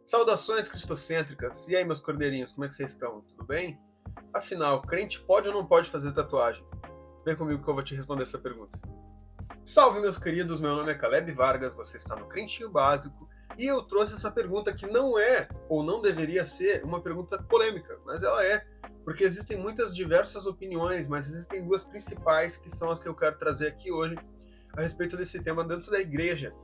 Saudações cristocêntricas! E aí, meus cordeirinhos, como é que vocês estão? Tudo bem? Afinal, crente pode ou não pode fazer tatuagem? Vem comigo que eu vou te responder essa pergunta. Salve, meus queridos! Meu nome é Caleb Vargas, você está no Crentinho Básico e eu trouxe essa pergunta que não é, ou não deveria ser, uma pergunta polêmica, mas ela é, porque existem muitas diversas opiniões, mas existem duas principais que são as que eu quero trazer aqui hoje a respeito desse tema dentro da igreja.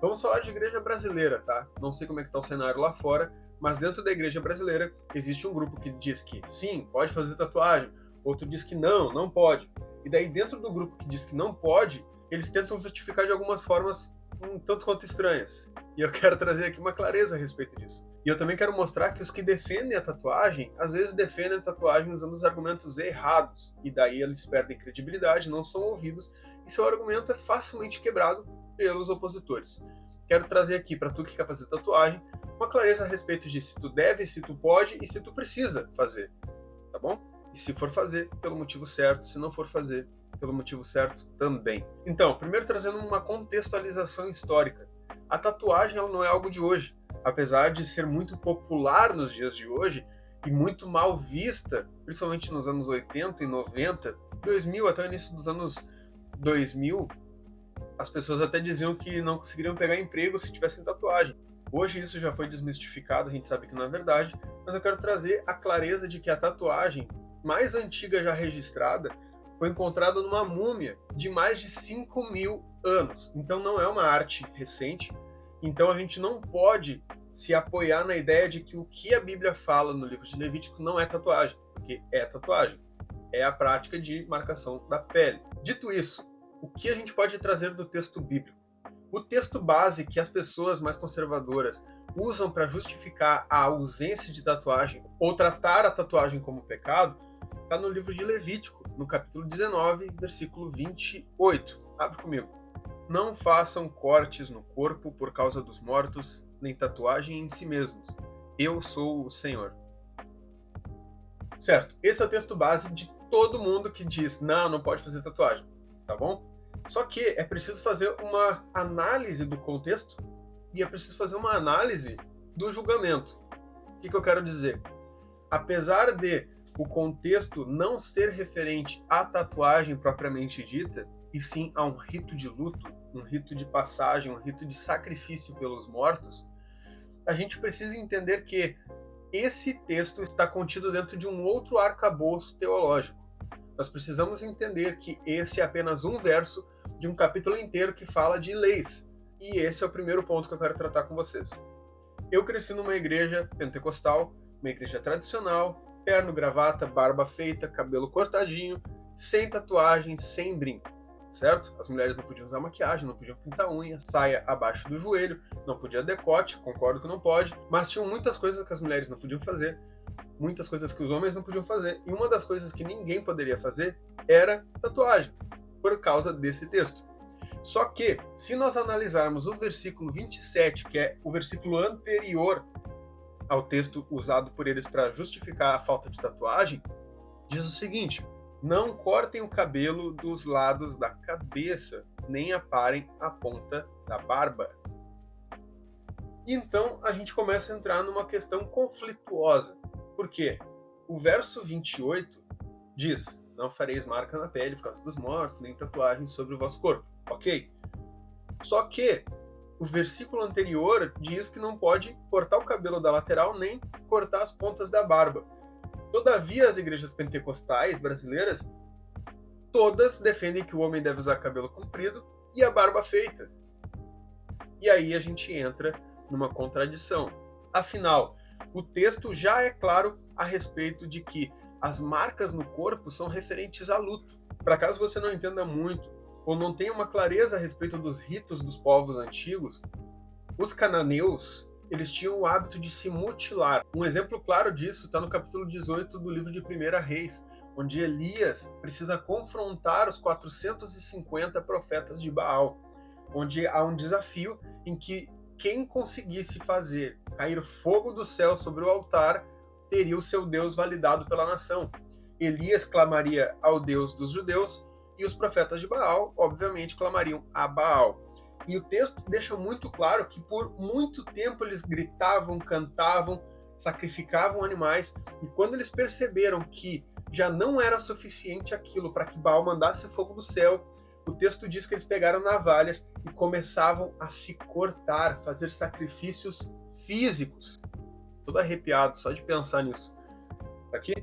Vamos falar de igreja brasileira, tá? Não sei como é que tá o cenário lá fora, mas dentro da igreja brasileira existe um grupo que diz que sim, pode fazer tatuagem, outro diz que não pode. E daí dentro do grupo que diz que não pode, eles tentam justificar de algumas formas um tanto quanto estranhas. E eu quero trazer aqui uma clareza a respeito disso. E eu também quero mostrar que os que defendem a tatuagem, às vezes defendem a tatuagem usando os argumentos errados. E daí eles perdem credibilidade, não são ouvidos, e seu argumento é facilmente quebrado pelos opositores. Quero trazer aqui para tu que quer fazer tatuagem uma clareza a respeito de se tu deve, se tu pode e se tu precisa fazer, tá bom? E se for fazer, pelo motivo certo, se não for fazer, pelo motivo certo também. Então, primeiro trazendo uma contextualização histórica. A tatuagem ela não é algo de hoje, apesar de ser muito popular nos dias de hoje e muito mal vista, principalmente nos anos 80 e 90, 2000 até o início dos anos 2000, as pessoas até diziam que não conseguiriam pegar emprego se tivessem tatuagem. Hoje isso já foi desmistificado, a gente sabe que não é verdade, mas eu quero trazer a clareza de que a tatuagem mais antiga já registrada foi encontrada numa múmia de mais de 5.000 anos. Então não é uma arte recente, então a gente não pode se apoiar na ideia de que o que a Bíblia fala no livro de Levítico não é tatuagem, porque é tatuagem. É a prática de marcação da pele. Dito isso, o que a gente pode trazer do texto bíblico? O texto base que as pessoas mais conservadoras usam para justificar a ausência de tatuagem ou tratar a tatuagem como pecado está no livro de Levítico, no capítulo 19, versículo 28. Abre comigo. Não façam cortes no corpo por causa dos mortos, nem tatuagem em si mesmos. Eu sou o Senhor. Certo, esse é o texto base de todo mundo que diz não pode fazer tatuagem, tá bom? Só que é preciso fazer uma análise do contexto e é preciso fazer uma análise do julgamento. O que eu quero dizer? Apesar de o contexto não ser referente à tatuagem propriamente dita, e sim a um rito de luto, um rito de passagem, um rito de sacrifício pelos mortos, a gente precisa entender que esse texto está contido dentro de um outro arcabouço teológico. Nós precisamos entender que esse é apenas um verso de um capítulo inteiro que fala de leis. E esse é o primeiro ponto que eu quero tratar com vocês. Eu cresci numa igreja pentecostal, uma igreja tradicional, terno, gravata, barba feita, cabelo cortadinho, sem tatuagem, sem brinco, certo? As mulheres não podiam usar maquiagem, não podiam pintar unha, saia abaixo do joelho, não podia decote, concordo que não pode, mas tinham muitas coisas que as mulheres não podiam fazer, muitas coisas que os homens não podiam fazer, e uma das coisas que ninguém poderia fazer era tatuagem, por causa desse texto. Só que, se nós analisarmos o versículo 27, que é o versículo anterior ao texto usado por eles para justificar a falta de tatuagem, diz o seguinte: não cortem o cabelo dos lados da cabeça, nem aparem a ponta da barba. Então a gente começa a entrar numa questão conflituosa. Por quê? O verso 28 diz: não fareis marca na pele por causa dos mortos, nem tatuagens sobre o vosso corpo. Ok? Só que o versículo anterior diz que não pode cortar o cabelo da lateral nem cortar as pontas da barba. Todavia, as igrejas pentecostais brasileiras, todas defendem que o homem deve usar cabelo comprido e a barba feita. E aí a gente entra numa contradição. Afinal, o texto já é claro a respeito de que as marcas no corpo são referentes a luto. Para caso você não entenda muito ou não tenha uma clareza a respeito dos ritos dos povos antigos, os cananeus eles tinham o hábito de se mutilar. Um exemplo claro disso está no capítulo 18 do livro de 1 Reis, onde Elias precisa confrontar os 450 profetas de Baal, onde há um desafio em que quem conseguisse fazer cair fogo do céu sobre o altar teria o seu Deus validado pela nação. Elias clamaria ao Deus dos judeus e os profetas de Baal, obviamente, clamariam a Baal. E o texto deixa muito claro que por muito tempo eles gritavam, cantavam, sacrificavam animais, e quando eles perceberam que já não era suficiente aquilo para que Baal mandasse fogo do céu, o texto diz que eles pegaram navalhas e começavam a se cortar, fazer sacrifícios físicos. Todo arrepiado só de pensar nisso. Aqui?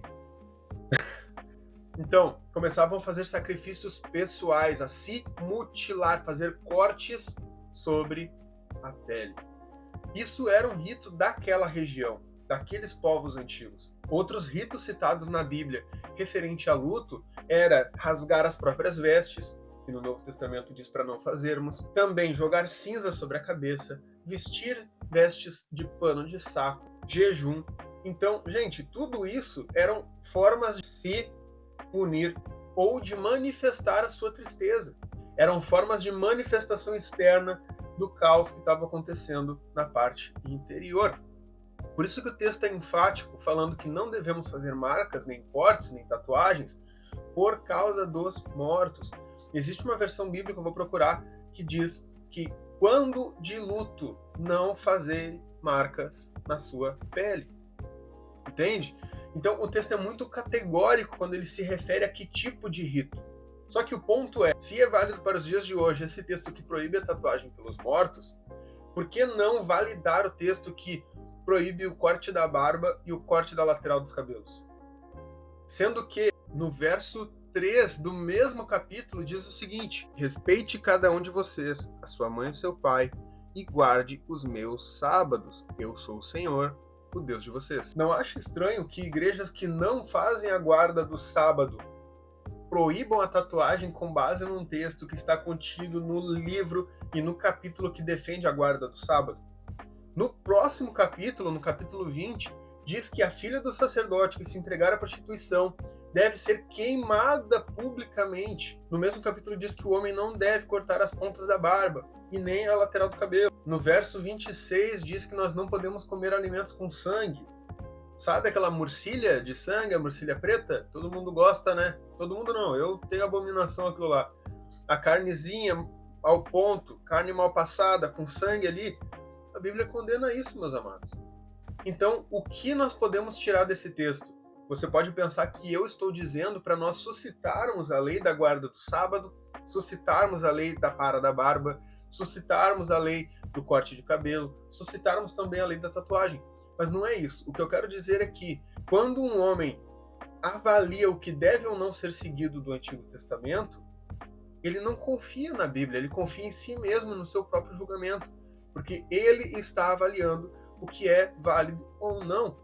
Então, começavam a fazer sacrifícios pessoais, a se mutilar, fazer cortes sobre a pele. Isso era um rito daquela região, daqueles povos antigos. Outros ritos citados na Bíblia referente a luto era rasgar as próprias vestes, que no Novo Testamento diz para não fazermos, também jogar cinza sobre a cabeça, vestir vestes de pano de saco, jejum. Então, gente, tudo isso eram formas de se punir ou de manifestar a sua tristeza. Eram formas de manifestação externa do caos que estava acontecendo na parte interior. Por isso que o texto é enfático, falando que não devemos fazer marcas, nem cortes, nem tatuagens, por causa dos mortos. Existe uma versão bíblica, eu vou procurar, que diz que quando de luto, não fazer marcas na sua pele. Entende? Então o texto é muito categórico quando ele se refere a que tipo de rito. Só que o ponto é, se é válido para os dias de hoje esse texto que proíbe a tatuagem pelos mortos, por que não validar o texto que proíbe o corte da barba e o corte da lateral dos cabelos? Sendo que no verso 3 do mesmo capítulo diz o seguinte: respeite cada um de vocês, a sua mãe e seu pai, e guarde os meus sábados. Eu sou o Senhor, o Deus de vocês. Não acha estranho que igrejas que não fazem a guarda do sábado proíbam a tatuagem com base num texto que está contido no livro e no capítulo que defende a guarda do sábado? No próximo capítulo, no capítulo 20, diz que a filha do sacerdote que se entregar à prostituição deve ser queimada publicamente. No mesmo capítulo diz que o homem não deve cortar as pontas da barba e nem a lateral do cabelo. No verso 26 diz que nós não podemos comer alimentos com sangue. Sabe aquela murcilha de sangue, a murcilha preta? Todo mundo gosta, né? Todo mundo não, eu tenho abominação aquilo lá. A carnezinha ao ponto, carne mal passada, com sangue ali, a Bíblia condena isso, meus amados. Então, o que nós podemos tirar desse texto? Você pode pensar que eu estou dizendo para nós suscitarmos a lei da guarda do sábado, suscitarmos a lei da para da barba, suscitarmos a lei do corte de cabelo, suscitarmos também a lei da tatuagem. Mas não é isso. O que eu quero dizer é que quando um homem avalia o que deve ou não ser seguido do Antigo Testamento, ele não confia na Bíblia, ele confia em si mesmo, no seu próprio julgamento, porque ele está avaliando o que é válido ou não.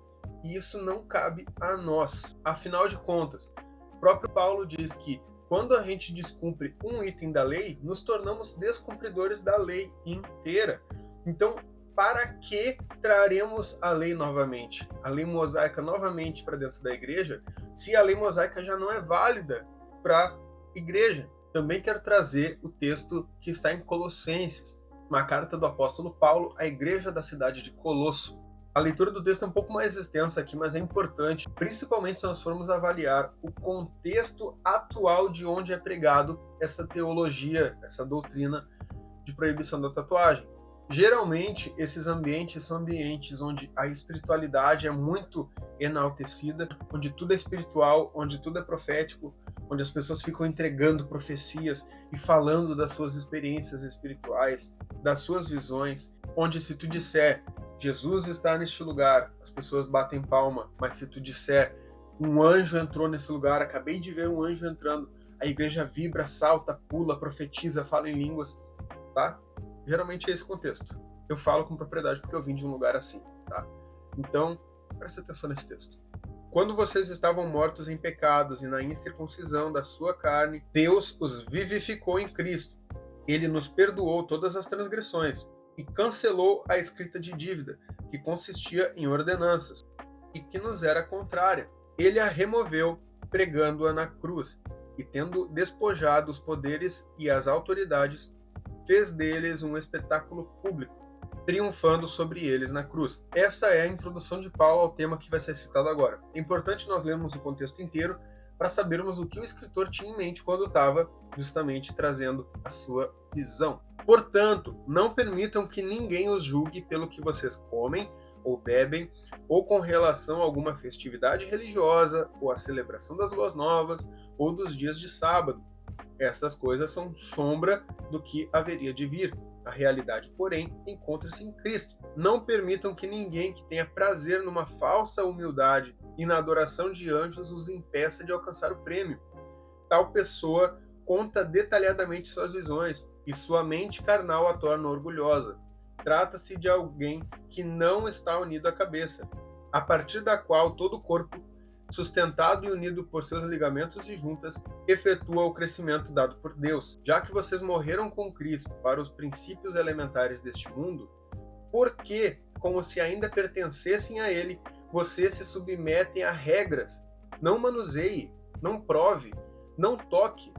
E isso não cabe a nós. Afinal de contas, o próprio Paulo diz que quando a gente descumpre um item da lei, nos tornamos descumpridores da lei inteira. Então, para que traremos a lei novamente, a lei mosaica novamente para dentro da igreja, se a lei mosaica já não é válida para a igreja? Também quero trazer o texto que está em Colossenses, uma carta do apóstolo Paulo à igreja da cidade de Colosso. A leitura do texto é um pouco mais extensa aqui, mas é importante, principalmente se nós formos avaliar o contexto atual de onde é pregado essa teologia, essa doutrina de proibição da tatuagem. Geralmente, esses ambientes são ambientes onde a espiritualidade é muito enaltecida, onde tudo é espiritual, onde tudo é profético, onde as pessoas ficam entregando profecias e falando das suas experiências espirituais, das suas visões, onde se tu disser Jesus está neste lugar, as pessoas batem palma, mas se tu disser um anjo entrou nesse lugar, acabei de ver um anjo entrando, a igreja vibra, salta, pula, profetiza, fala em línguas, tá? Geralmente é esse contexto. Eu falo com propriedade porque eu vim de um lugar assim, tá? Então, preste atenção nesse texto. Quando vocês estavam mortos em pecados e na incircuncisão da sua carne, Deus os vivificou em Cristo. Ele nos perdoou todas as transgressões e cancelou a escrita de dívida, que consistia em ordenanças, e que nos era contrária. Ele a removeu, pregando-a na cruz, e tendo despojado os poderes e as autoridades, fez deles um espetáculo público, triunfando sobre eles na cruz. Essa é a introdução de Paulo ao tema que vai ser citado agora. É importante nós lermos o contexto inteiro para sabermos o que o escritor tinha em mente quando estava justamente trazendo a sua visão. Portanto, não permitam que ninguém os julgue pelo que vocês comem ou bebem, ou com relação a alguma festividade religiosa, ou a celebração das luas novas, ou dos dias de sábado. Essas coisas são sombra do que haveria de vir. A realidade, porém, encontra-se em Cristo. Não permitam que ninguém que tenha prazer numa falsa humildade e na adoração de anjos os impeça de alcançar o prêmio. Tal pessoa conta detalhadamente suas visões, e sua mente carnal a torna orgulhosa. Trata-se de alguém que não está unido à cabeça, a partir da qual todo o corpo, sustentado e unido por seus ligamentos e juntas, efetua o crescimento dado por Deus. Já que vocês morreram com Cristo para os princípios elementares deste mundo, por que, como se ainda pertencessem a ele, vocês se submetem a regras? Não manuseie, não prove, não toque.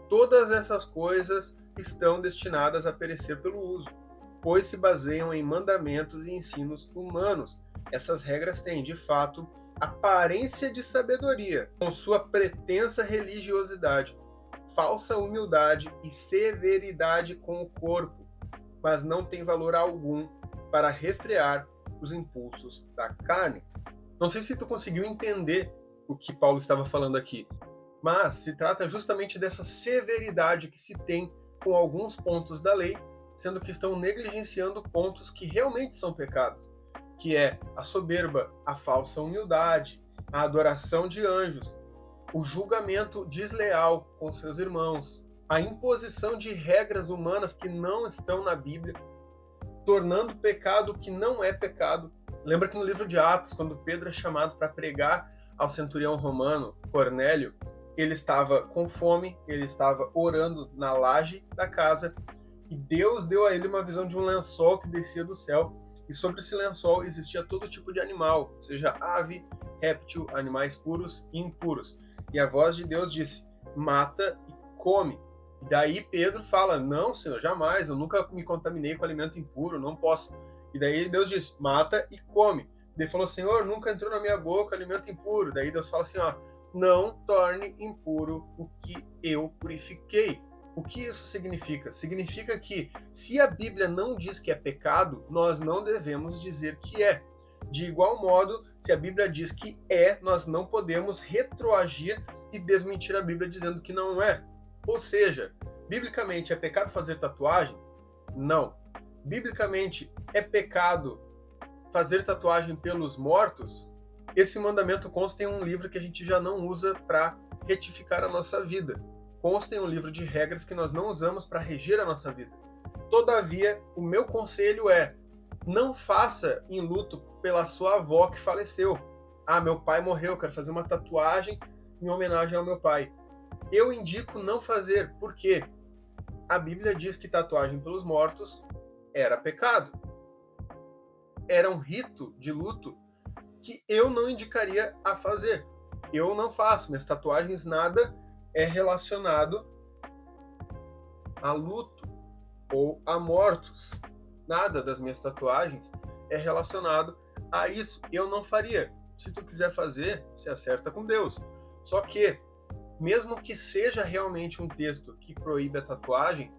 Todas essas coisas estão destinadas a perecer pelo uso, pois se baseiam em mandamentos e ensinos humanos. Essas regras têm, de fato, aparência de sabedoria, com sua pretensa religiosidade, falsa humildade e severidade com o corpo, mas não tem valor algum para refrear os impulsos da carne. Não sei se tu conseguiu entender o que Paulo estava falando aqui, mas se trata justamente dessa severidade que se tem com alguns pontos da lei, sendo que estão negligenciando pontos que realmente são pecados, que é a soberba, a falsa humildade, a adoração de anjos, o julgamento desleal com seus irmãos, a imposição de regras humanas que não estão na Bíblia, tornando pecado o que não é pecado. Lembra que no livro de Atos, quando Pedro é chamado para pregar ao centurião romano, Cornélio, ele estava com fome, ele estava orando na laje da casa, e Deus deu a ele uma visão de um lençol que descia do céu, e sobre esse lençol existia todo tipo de animal, seja ave, réptil, animais puros e impuros. E a voz de Deus disse: mata e come. E daí Pedro fala: não, Senhor, jamais, eu nunca me contaminei com alimento impuro, não posso. E daí Deus diz: mata e come. Ele falou: Senhor, nunca entrou na minha boca alimento impuro. Daí Deus fala assim: ó, não torne impuro o que eu purifiquei. O que isso significa? Significa que, se a Bíblia não diz que é pecado, nós não devemos dizer que é. De igual modo, se a Bíblia diz que é, nós não podemos retroagir e desmentir a Bíblia dizendo que não é. Ou seja, biblicamente é pecado fazer tatuagem? Não. Biblicamente é pecado fazer tatuagem pelos mortos? Esse mandamento consta em um livro que a gente já não usa para retificar a nossa vida. Consta em um livro de regras que nós não usamos para reger a nossa vida. Todavia, o meu conselho é: não faça em luto pela sua avó que faleceu. Ah, meu pai morreu, quero fazer uma tatuagem em homenagem ao meu pai. Eu indico não fazer, porque a Bíblia diz que tatuagem pelos mortos era pecado. Era um rito de luto que eu não indicaria a fazer. Eu não faço, minhas tatuagens nada é relacionado a luto ou a mortos. Nada das minhas tatuagens é relacionado a isso. Eu não faria. Se tu quiser fazer, se acerta com Deus. Só que, mesmo que seja realmente um texto que proíbe a tatuagem,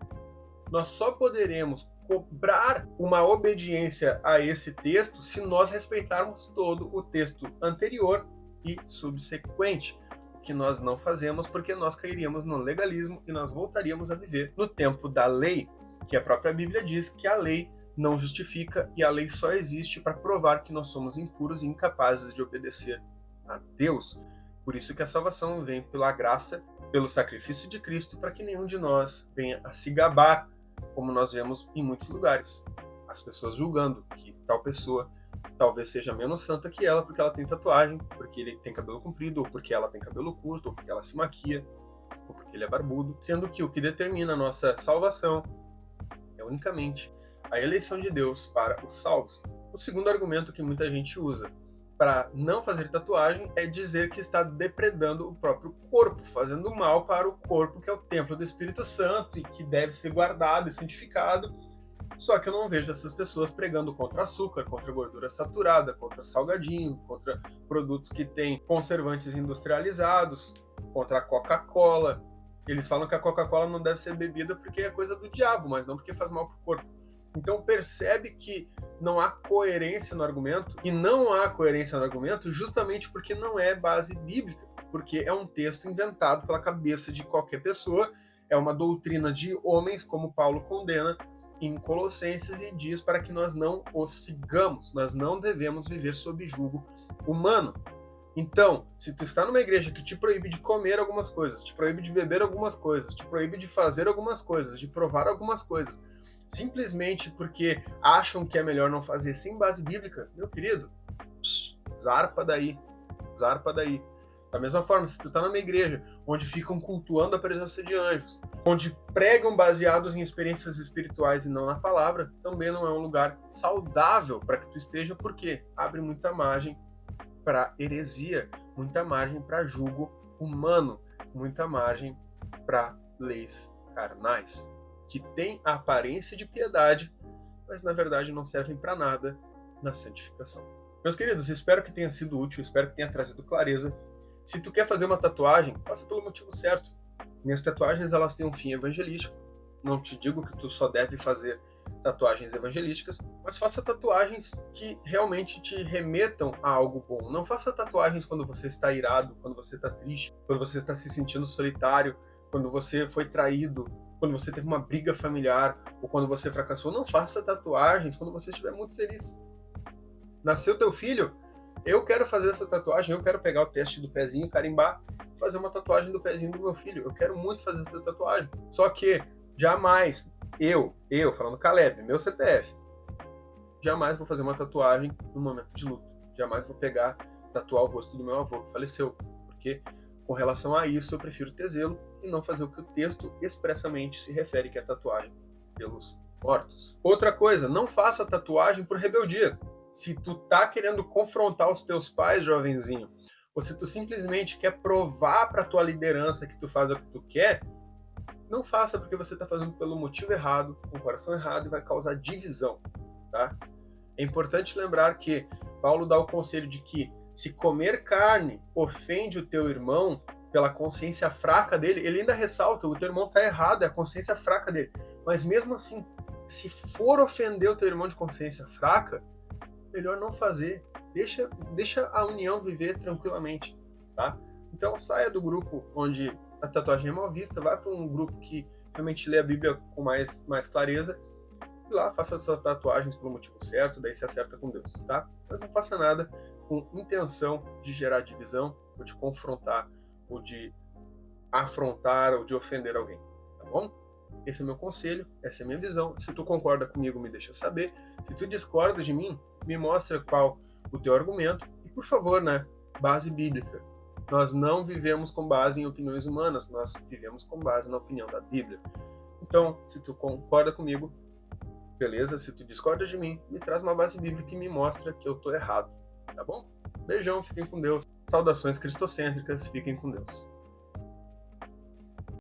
nós só poderemos cobrar uma obediência a esse texto se nós respeitarmos todo o texto anterior e subsequente, o que nós não fazemos porque nós cairíamos no legalismo e nós voltaríamos a viver no tempo da lei, que a própria Bíblia diz que a lei não justifica e a lei só existe para provar que nós somos impuros e incapazes de obedecer a Deus. Por isso que a salvação vem pela graça, pelo sacrifício de Cristo, para que nenhum de nós venha a se gabar, como nós vemos em muitos lugares. As pessoas julgando que tal pessoa talvez seja menos santa que ela porque ela tem tatuagem, porque ele tem cabelo comprido, ou porque ela tem cabelo curto, ou porque ela se maquia, ou porque ele é barbudo, sendo que o que determina a nossa salvação é unicamente a eleição de Deus para os salvos. O segundo argumento que muita gente usa para não fazer tatuagem é dizer que está depredando o próprio corpo, fazendo mal para o corpo, que é o templo do Espírito Santo e que deve ser guardado e santificado. Só que eu não vejo essas pessoas pregando contra açúcar, contra gordura saturada, contra salgadinho, contra produtos que têm conservantes industrializados, contra a Coca-Cola. Eles falam que a Coca-Cola não deve ser bebida porque é coisa do diabo, mas não porque faz mal para o corpo. Então percebe que não há coerência no argumento, e não há coerência no argumento justamente porque não é base bíblica, porque é um texto inventado pela cabeça de qualquer pessoa, é uma doutrina de homens, como Paulo condena em Colossenses e diz para que nós não os sigamos, nós não devemos viver sob julgo humano. Então, se tu está numa igreja que te proíbe de comer algumas coisas, te proíbe de beber algumas coisas, te proíbe de fazer algumas coisas, de provar algumas coisas, simplesmente porque acham que é melhor não fazer sem base bíblica, meu querido, zarpa daí, zarpa daí. Da mesma forma, se tu está numa igreja onde ficam cultuando a presença de anjos, onde pregam baseados em experiências espirituais e não na palavra, também não é um lugar saudável para que tu esteja, porque abre muita margem para heresia, muita margem para julgo humano, muita margem para leis carnais, que têm a aparência de piedade, mas na verdade não servem para nada na santificação. Meus queridos, espero que tenha sido útil, espero que tenha trazido clareza. Se tu quer fazer uma tatuagem, faça pelo motivo certo. Minhas tatuagens, elas têm um fim evangelístico. Não te digo que tu só deve fazer tatuagens evangelísticas, mas faça tatuagens que realmente te remetam a algo bom. Não faça tatuagens quando você está irado, quando você está triste, quando você está se sentindo solitário, quando você foi traído, quando você teve uma briga familiar ou quando você fracassou. Não faça tatuagens quando você estiver muito feliz. Nasceu teu filho? Eu quero fazer essa tatuagem, eu quero pegar o teste do pezinho, carimbar, fazer uma tatuagem do pezinho do meu filho. Eu quero muito fazer essa tatuagem. Só que jamais, eu falando Caleb, meu CPF, jamais vou fazer uma tatuagem no momento de luto. Jamais vou pegar, tatuar o rosto do meu avô que faleceu. Porque com relação a isso eu prefiro ter zelo e não fazer o que o texto expressamente se refere, que é tatuagem pelos mortos. Outra coisa, não faça tatuagem por rebeldia. Se tu tá querendo confrontar os teus pais, jovenzinho, ou se tu simplesmente quer provar para tua liderança que tu faz o que tu quer, não faça, porque você está fazendo pelo motivo errado, com o coração errado, e vai causar divisão, tá? É importante lembrar que Paulo dá o conselho de que se comer carne ofende o teu irmão pela consciência fraca dele, ele ainda ressalta, o teu irmão está errado, é a consciência fraca dele. Mas mesmo assim, se for ofender o teu irmão de consciência fraca, melhor não fazer. Deixa a união viver tranquilamente, tá? Então saia do grupo onde a tatuagem é mal vista, vai para um grupo que realmente lê a Bíblia com mais clareza, e lá faça as suas tatuagens pelo motivo certo, daí se acerta com Deus, tá? Mas não faça nada com intenção de gerar divisão, ou de confrontar, ou de afrontar, ou de ofender alguém, tá bom? Esse é o meu conselho, essa é a minha visão. Se tu concorda comigo, me deixa saber. Se tu discorda de mim, me mostra qual o teu argumento. E por favor, né, base bíblica. Nós não vivemos com base em opiniões humanas, nós vivemos com base na opinião da Bíblia. Então, se tu concorda comigo, beleza. Se tu discorda de mim, me traz uma base bíblica e me mostra que eu tô errado, tá bom? Beijão, fiquem com Deus. Saudações cristocêntricas, fiquem com Deus.